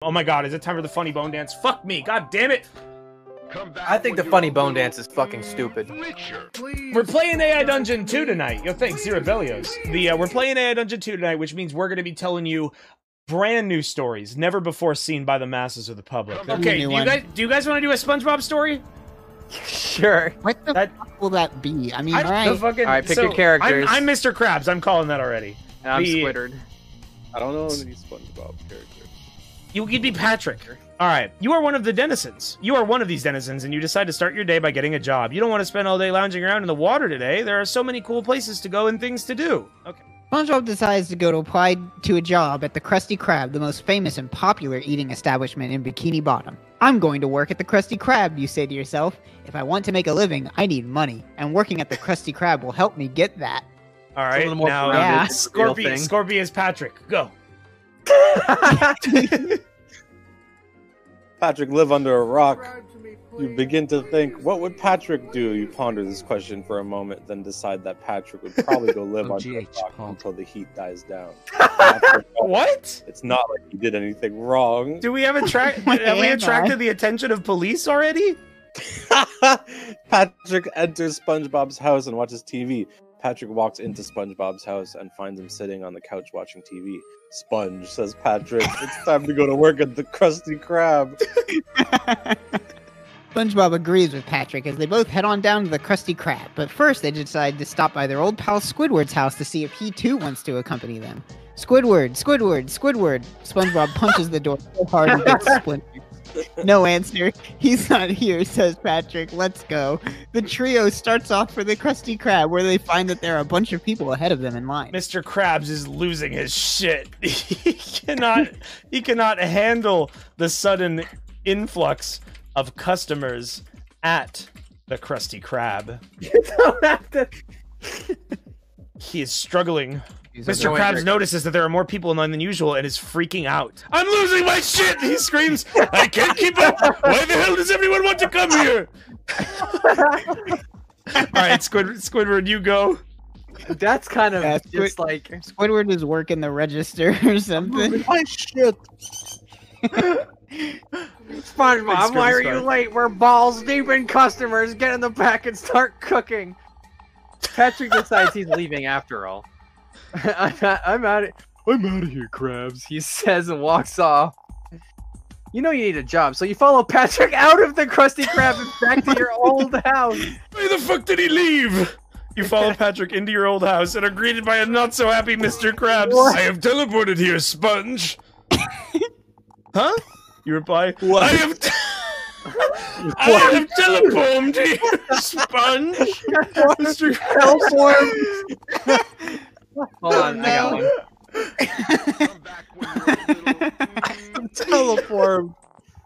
Oh my god, is it time for the funny bone dance? Fuck me, god damn it! I think the funny bone dance is fucking stupid. We're playing AI Dungeon 2 tonight. Yo, thanks, Zerabelios. We're playing AI Dungeon 2 tonight, which means we're gonna be telling you brand new stories, never before seen by the masses of the public. Okay, do you guys want to do a SpongeBob story? Sure. What the fuck will that be? I mean, Alright, pick your characters. I'm Mr. Krabs. I'm calling that already. And I'm Squidward. I don't know any SpongeBob characters. You'd be Patrick. Alright, you are one of the denizens. You are one of these denizens, and you decide to start your day by getting a job. You don't want to spend all day lounging around in the water today. There are so many cool places to go and things to do. Okay. SpongeBob decides to go to apply to a job at the Krusty Krab, the most famous and popular eating establishment in Bikini Bottom. I'm going to work at the Krusty Krab, you say to yourself. If I want to make a living, I need money, and working at the Krusty Krab will help me get that. Alright, now, yeah. Scorpy is Patrick. Go. Patrick live under a rock. You begin to think, what would Patrick do? You ponder this question for a moment, then decide that Patrick would probably go live under a rock until the heat dies down. What? It's not like he did anything wrong. Do we have attracted the attention of police already? Patrick enters SpongeBob's house and watches TV. Patrick walks into SpongeBob's house and finds him sitting on the couch watching TV. Sponge, says Patrick, it's time to go to work at the Krusty Krab. SpongeBob agrees with Patrick as they both head on down to the Krusty Krab, but first they decide to stop by their old pal Squidward's house to see if he too wants to accompany them. Squidward, Squidward, Squidward! SpongeBob punches the door so hard he gets splintered. No answer. He's not here, says Patrick. Let's go. The trio starts off for the Krusty Krab, where they find that there are a bunch of people ahead of them in line. Mr. Krabs is losing his shit. He cannot handle the sudden influx of customers at the Krusty Krab. You don't have to. He is struggling. Mr. Krabs notices that there are more people in line than usual and is freaking out. I'm losing my shit! He screams. I can't keep up! Why the hell does everyone want to come here? Alright, Squidward, you go. That's kind of just like... Squidward is working the register or something. My shit! SpongeBob, why are you late? We're balls deep in customers. Get in the back and start cooking. Patrick decides he's leaving after all. I'm out of here, Krabs, he says and walks off. You know you need a job, so you follow Patrick out of the Krusty Krab and back to your old house. Why the fuck did he leave? You follow Patrick into your old house and are greeted by a not-so-happy Mr. Krabs. What? I have teleported here, Sponge. Huh? You reply, what? I have teleported here, Sponge. Mr. Teleport. Hold on, I got one. Teleport.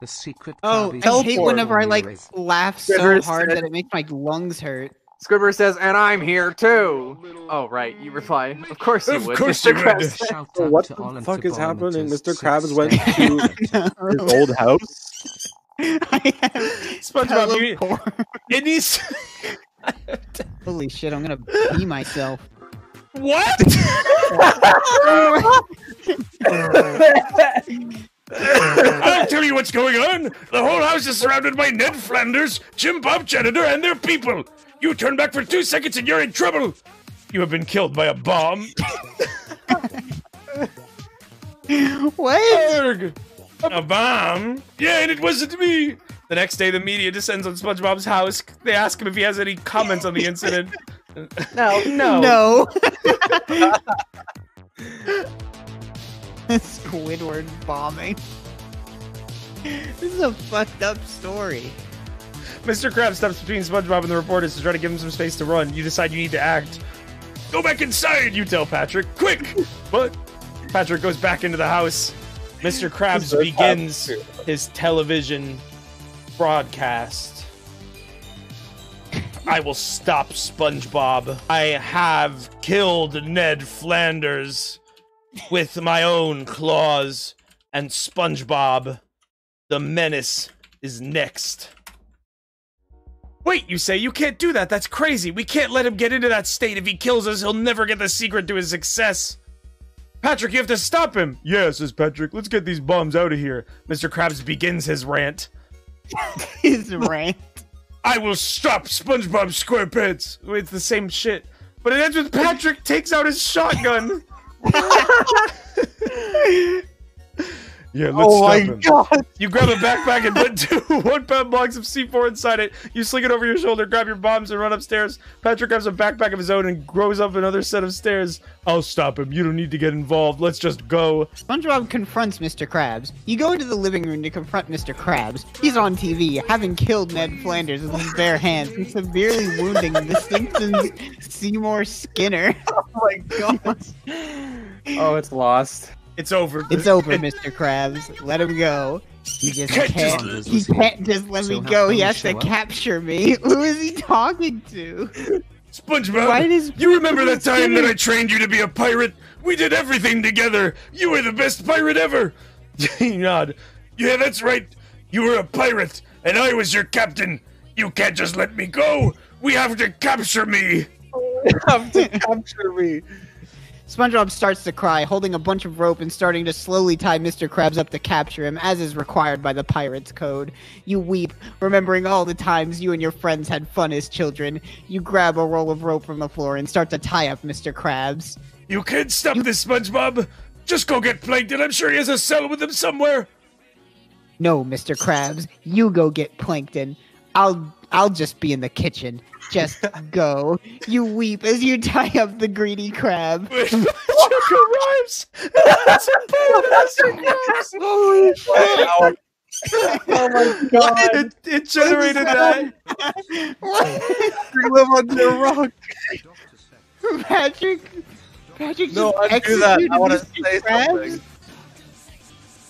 The secret. Oh, I hate whenever I laugh so hard that it makes my lungs hurt. Squidward says, and I'm here too. Oh, right. You reply, of course you would. Of course you would. So what the fuck is happening? Mr. Krabs went to his old house? SpongeBob, it needs... Holy shit, I'm gonna pee myself. What? I'll tell you what's going on. The whole house is surrounded by Ned Flanders, Jim Bob Janitor, and their people. You turn back for 2 seconds and you're in trouble. You have been killed by a bomb. What? Arg. A bomb? Yeah, and it wasn't me. The next day, the media descends on SpongeBob's house. They ask him if he has any comments on the incident. No. Squidward bombing. This is a fucked up story. Mr. Krabs steps between SpongeBob and the reporters to try to give him some space to run. You decide you need to act. Go back inside, you tell Patrick. Quick! But Patrick goes back into the house. Mr. Krabs begins his television broadcast. I will stop SpongeBob. I have killed Ned Flanders with my own claws, and SpongeBob, the menace, is next. Wait, you say, you can't do that. That's crazy. We can't let him get into that state. If he kills us, he'll never get the secret to his success. Patrick, you have to stop him. Yeah, says Patrick. Let's get these bombs out of here. Mr. Krabs begins his rant. His rant. I will stop SpongeBob SquarePants. It's the same shit. But it ends with Patrick takes out his shotgun. Yeah, let's stop him. God. You grab a backpack and put 2 1-pound blocks of C4 inside it. You sling it over your shoulder, grab your bombs, and run upstairs. Patrick grabs a backpack of his own and grows up another set of stairs. I'll stop him. You don't need to get involved. Let's just go. SpongeBob confronts Mr. Krabs. You go into the living room to confront Mr. Krabs. He's on TV, having killed Ned Flanders with his bare hands and severely wounding the Simpsons Seymour Skinner. Oh my god. Oh, it's lost. It's over. It's over, Mr. Krabs. Let him go. He just can't. He can't just let me go. He has to capture me. Who is he talking to? SpongeBob, you remember that time that I trained you to be a pirate? We did everything together. You were the best pirate ever. You nod. Yeah, that's right. You were a pirate, and I was your captain. You can't just let me go. We have to capture me. You have to capture me. SpongeBob starts to cry, holding a bunch of rope and starting to slowly tie Mr. Krabs up to capture him, as is required by the Pirates Code. You weep, remembering all the times you and your friends had fun as children. You grab a roll of rope from the floor and start to tie up Mr. Krabs. You can't stop this, SpongeBob. Just go get Plankton. I'm sure he has a cell with him somewhere. No, Mr. Krabs, you go get Plankton. I'll just be in the kitchen. Just go. You weep as you tie up the greedy crab. Patrick arrives! That's a Oh my god! It generated that. We live under a rock. Patrick No, just I do that. I want to executed say Mr. Krabs? something.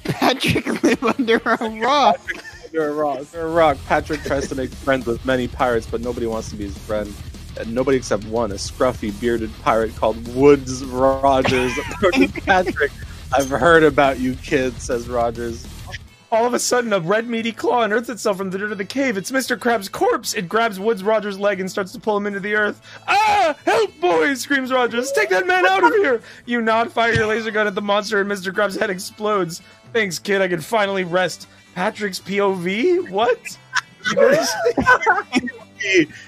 Patrick live under a rock. Under a rock. Under a rock, Patrick tries to make friends with many pirates, but nobody wants to be his friend. And nobody except one, a scruffy, bearded pirate called Woods Rogers. Patrick, I've heard about you, kid, says Rogers. All of a sudden, a red meaty claw unearths itself from the dirt of the cave. It's Mr. Krabs' corpse. It grabs Woods Rogers' leg and starts to pull him into the earth. Ah! Help, boys! Screams Rogers. Take that man out of here! You nod, fire your laser gun at the monster, and Mr. Krabs' head explodes. Thanks, kid. I can finally rest. Patrick's POV? What?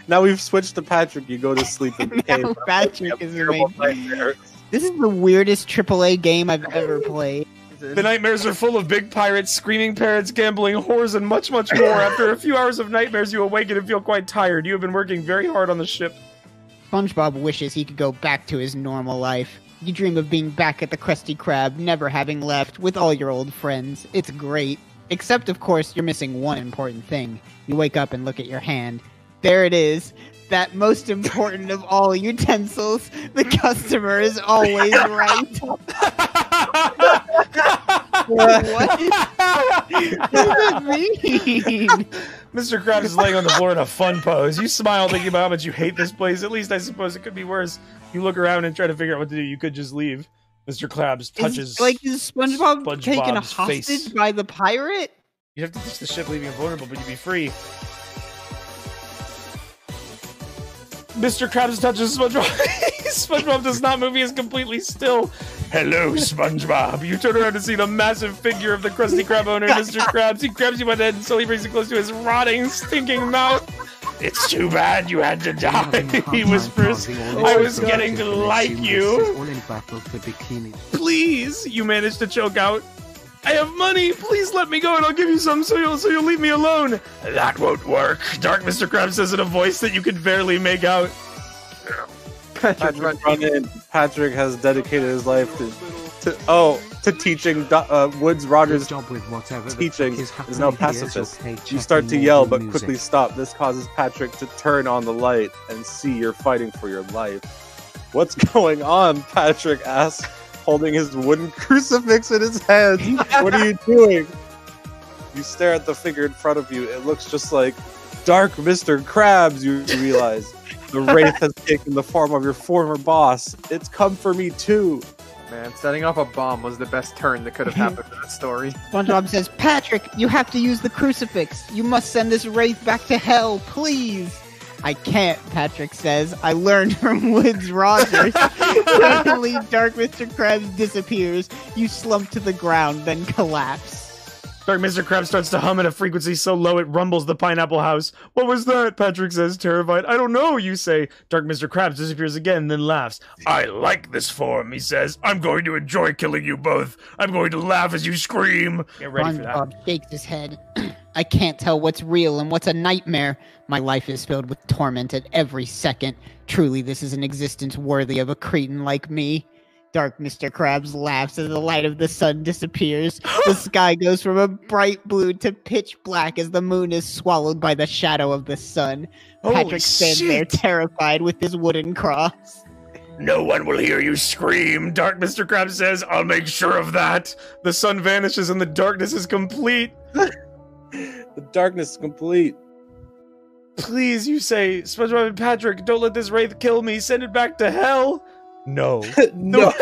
Now we've switched to Patrick. You go to sleep in the cave. Now Patrick is amazing. This is the weirdest AAA game I've ever played. The nightmares are full of big pirates, screaming parrots, gambling, whores, and much, much more. After a few hours of nightmares, you awaken and feel quite tired. You have been working very hard on the ship. SpongeBob wishes he could go back to his normal life. You dream of being back at the Krusty Krab, never having left, with all your old friends. It's great. Except, of course, you're missing one important thing. You wake up and look at your hand. There it is. That most important of all utensils. The customer is always right. What does it mean? Mr. Krabs is laying on the floor in a fun pose. You smile thinking about how much you hate this place. At least I suppose it could be worse. You look around and try to figure out what to do. You could just leave. Mr. Krabs touches is SpongeBob taken SpongeBob's hostage face. by the pirate? You have to ditch the ship, leaving him vulnerable, but you'd be free. Mr. Krabs touches SpongeBob. SpongeBob does not move. He is completely still. Hello, SpongeBob. You turn around to see the massive figure of the Krusty Krab owner, Mr. Krabs. He grabs you by the head and slowly brings you close to his rotting, stinking mouth. It's too bad you had to die, he whispers. I was getting to like you. Please, you manage to choke out. I have money. Please let me go and I'll give you some so you'll leave me alone. That won't work. Dark Mr. Krabs says in a voice that you could barely make out. Patrick run in. Patrick has dedicated his life to teaching Woods Rogers teaching is now pacifist. You start to yell but quickly stop. This causes Patrick to turn on the light and see you're fighting for your life. What's going on? Patrick asks, holding his wooden crucifix in his hand. What are you doing? You stare at the figure in front of you. It looks just like Dark Mr. Krabs, you realize. The wraith has taken the form of your former boss. It's come for me too. Man, setting off a bomb was the best turn that could have happened in that story. SpongeBob says, Patrick, you have to use the crucifix. You must send this wraith back to hell, please. I can't, Patrick says. I learned from Woods Rogers. Suddenly, Dark Mr. Krabs disappears. You slump to the ground, then collapse. Dark Mr. Krabs starts to hum at a frequency so low it rumbles the pineapple house. What was that? Patrick says, terrified. I don't know, you say. Dark Mr. Krabs disappears again, then laughs. I like this form, he says. I'm going to enjoy killing you both. I'm going to laugh as you scream. Get ready for that. SpongeBob shakes his head. I can't tell what's real and what's a nightmare. My life is filled with torment at every second. Truly, this is an existence worthy of a cretin like me. Dark Mr. Krabs laughs as the light of the sun disappears. The sky goes from a bright blue to pitch black as the moon is swallowed by the shadow of the sun. Patrick stands there terrified with his wooden cross. No one will hear you scream, Dark Mr. Krabs says. I'll make sure of that. The sun vanishes and the darkness is complete. The darkness is complete. Please, you say, SpongeBob and Patrick, don't let this wraith kill me. Send it back to hell. No. No.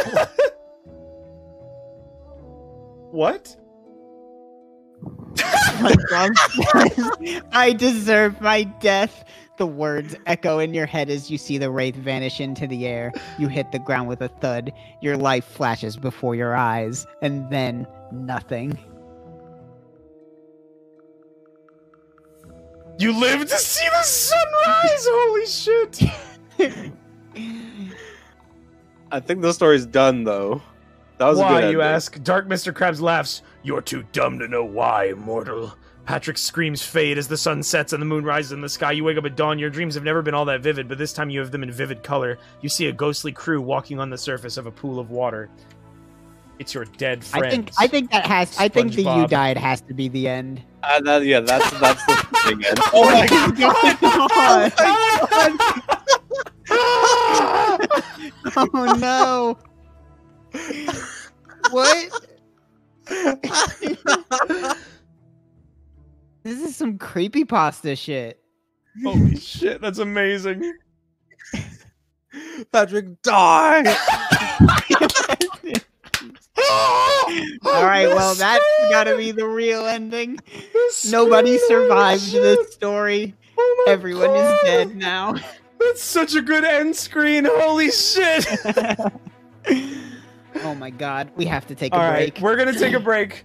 What? SpongeBob says, I deserve my death. The words echo in your head as you see the wraith vanish into the air. You hit the ground with a thud. Your life flashes before your eyes, and then nothing. You live to see the sunrise! Holy shit! I think the story's done, though. That was a good Why, ending. you ask? Dark Mr. Krabs laughs. You're too dumb to know why, mortal. Patrick's screams fade as the sun sets and the moon rises in the sky. You wake up at dawn. Your dreams have never been all that vivid, but this time you have them in vivid color. You see a ghostly crew walking on the surface of a pool of water. It's your dead friend. I think that has. I think the SpongeBob. you died has to be the end. Yeah, that's the thing. Oh my god! Oh no! What? This is some creepypasta shit. Holy shit, that's amazing. Patrick, die! All right, well, that's gotta be the real ending. Nobody survived this story. Oh my Everyone God. is dead now. That's such a good end screen. Holy shit. Oh my god, we have to take All a right, break. we're going to take a break.